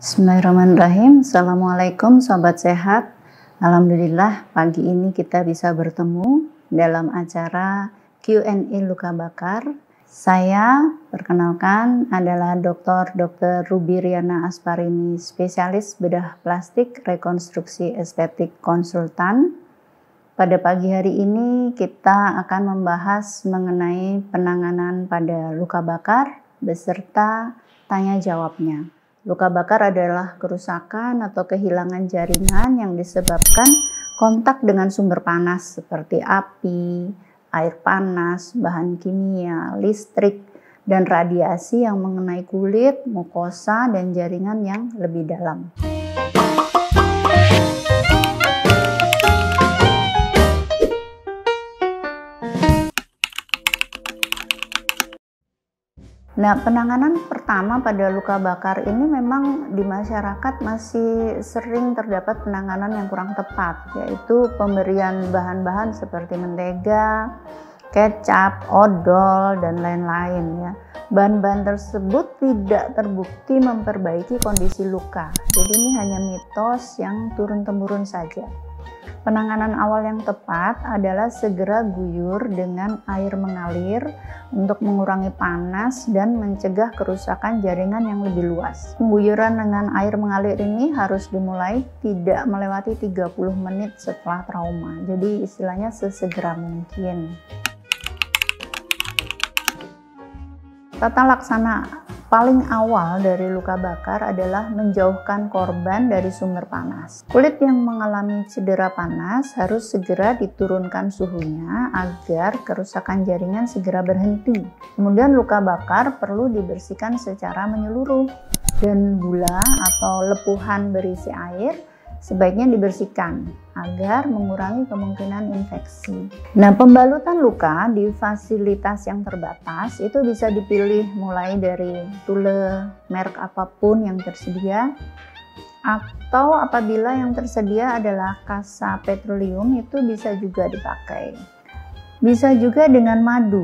Bismillahirrahmanirrahim. Assalamualaikum sobat sehat. Alhamdulillah pagi ini kita bisa bertemu dalam acara Q&A luka bakar. Saya perkenalkan adalah Dr. Ruby Riana Asparini, spesialis bedah plastik rekonstruksi estetik konsultan. Pada pagi hari ini kita akan membahas mengenai penanganan pada luka bakar beserta tanya jawabnya. Luka bakar adalah kerusakan atau kehilangan jaringan yang disebabkan kontak dengan sumber panas seperti api, air panas, bahan kimia, listrik, dan radiasi yang mengenai kulit, mukosa, dan jaringan yang lebih dalam. Nah, penanganan pertama pada luka bakar ini memang di masyarakat masih sering terdapat penanganan yang kurang tepat, yaitu pemberian bahan-bahan seperti mentega, kecap, odol, dan lain-lain ya. Bahan-bahan tersebut tidak terbukti memperbaiki kondisi luka, jadi ini hanya mitos yang turun-temurun saja. Penanganan awal yang tepat adalah segera guyur dengan air mengalir untuk mengurangi panas dan mencegah kerusakan jaringan yang lebih luas. Pengguyuran dengan air mengalir ini harus dimulai tidak melewati 30 menit setelah trauma. Jadi istilahnya sesegera mungkin. Tata laksana paling awal dari luka bakar adalah menjauhkan korban dari sumber panas. Kulit yang mengalami cedera panas harus segera diturunkan suhunya agar kerusakan jaringan segera berhenti. Kemudian luka bakar perlu dibersihkan secara menyeluruh dan gula atau lepuhan berisi air sebaiknya dibersihkan agar mengurangi kemungkinan infeksi. Nah, pembalutan luka di fasilitas yang terbatas itu bisa dipilih mulai dari tule merek apapun yang tersedia, atau apabila yang tersedia adalah kasa petroleum itu bisa juga dipakai. Bisa juga dengan madu.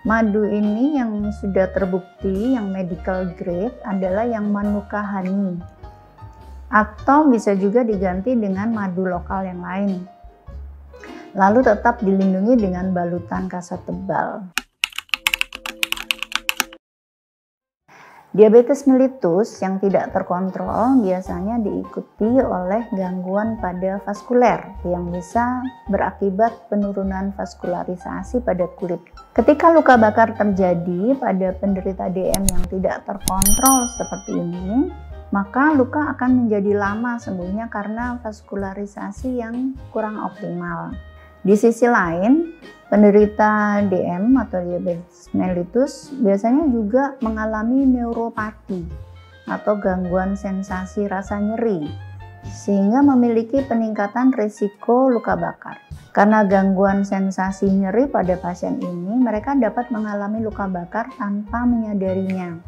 Madu ini yang sudah terbukti yang medical grade adalah yang Manuka Honey. Atau bisa juga diganti dengan madu lokal yang lain. Lalu tetap dilindungi dengan balutan kasa tebal. Diabetes mellitus yang tidak terkontrol biasanya diikuti oleh gangguan pada vaskuler yang bisa berakibat penurunan vaskularisasi pada kulit. Ketika luka bakar terjadi pada penderita DM yang tidak terkontrol seperti ini, maka luka akan menjadi lama sembuhnya karena vaskularisasi yang kurang optimal. Di sisi lain, penderita DM atau diabetes mellitus biasanya juga mengalami neuropati atau gangguan sensasi rasa nyeri, sehingga memiliki peningkatan risiko luka bakar. Karena gangguan sensasi nyeri pada pasien ini, mereka dapat mengalami luka bakar tanpa menyadarinya,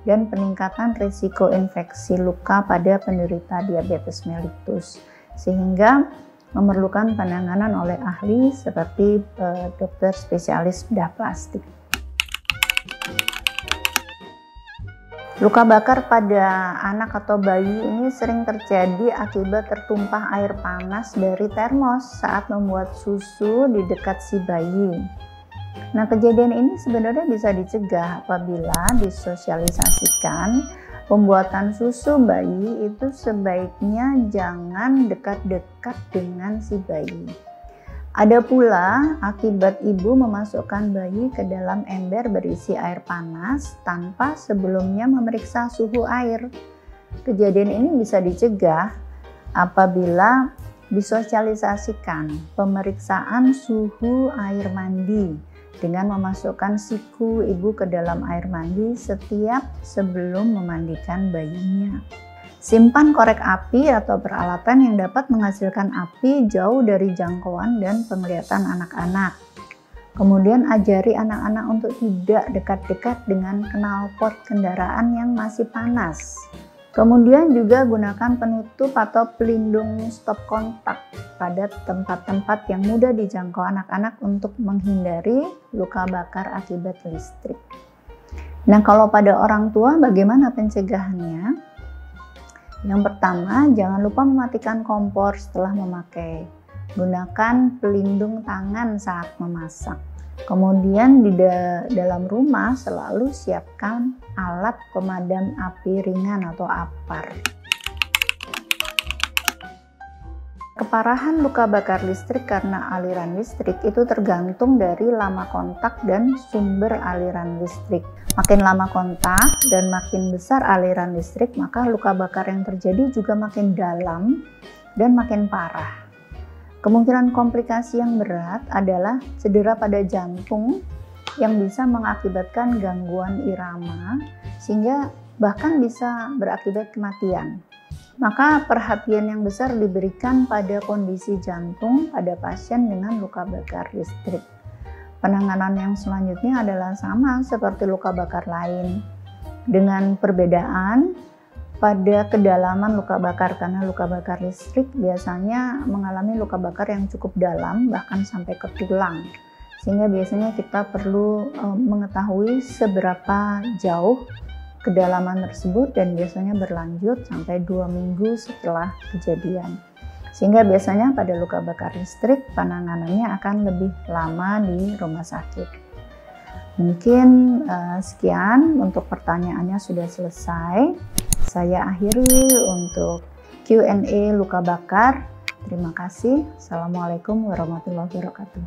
dan peningkatan risiko infeksi luka pada penderita diabetes mellitus, sehingga memerlukan penanganan oleh ahli seperti dokter spesialis bedah plastik. Luka bakar pada anak atau bayi ini sering terjadi akibat tertumpah air panas dari termos saat membuat susu di dekat si bayi. Nah, kejadian ini sebenarnya bisa dicegah apabila disosialisasikan pembuatan susu bayi itu sebaiknya jangan dekat-dekat dengan si bayi. Ada pula akibat ibu memasukkan bayi ke dalam ember berisi air panas tanpa sebelumnya memeriksa suhu air. Kejadian ini bisa dicegah apabila disosialisasikan pemeriksaan suhu air mandi dengan memasukkan siku ibu ke dalam air mandi setiap sebelum memandikan bayinya. Simpan korek api atau peralatan yang dapat menghasilkan api jauh dari jangkauan dan penglihatan anak-anak. Kemudian ajari anak-anak untuk tidak dekat-dekat dengan knalpot kendaraan yang masih panas. Kemudian juga gunakan penutup atau pelindung stop kontak pada tempat-tempat yang mudah dijangkau anak-anak untuk menghindari luka bakar akibat listrik. Nah, kalau pada orang tua bagaimana pencegahannya? Yang pertama, jangan lupa mematikan kompor setelah memakai. Gunakan pelindung tangan saat memasak. Kemudian di dalam rumah selalu siapkan alat pemadam api ringan atau APAR. Keparahan luka bakar listrik karena aliran listrik itu tergantung dari lama kontak dan sumber aliran listrik. Makin lama kontak dan makin besar aliran listrik, maka luka bakar yang terjadi juga makin dalam dan makin parah. Kemungkinan komplikasi yang berat adalah cedera pada jantung yang bisa mengakibatkan gangguan irama, sehingga bahkan bisa berakibat kematian. Maka perhatian yang besar diberikan pada kondisi jantung pada pasien dengan luka bakar listrik. Penanganan yang selanjutnya adalah sama seperti luka bakar lain, dengan perbedaan pada kedalaman luka bakar, karena luka bakar listrik biasanya mengalami luka bakar yang cukup dalam, bahkan sampai ke tulang. Sehingga biasanya kita perlu mengetahui seberapa jauh kedalaman tersebut, dan biasanya berlanjut sampai 2 minggu setelah kejadian. Sehingga biasanya pada luka bakar listrik penanganannya akan lebih lama di rumah sakit. Mungkin sekian untuk pertanyaannya sudah selesai. Saya akhiri untuk Q&A luka bakar. Terima kasih. Assalamualaikum warahmatullahi wabarakatuh.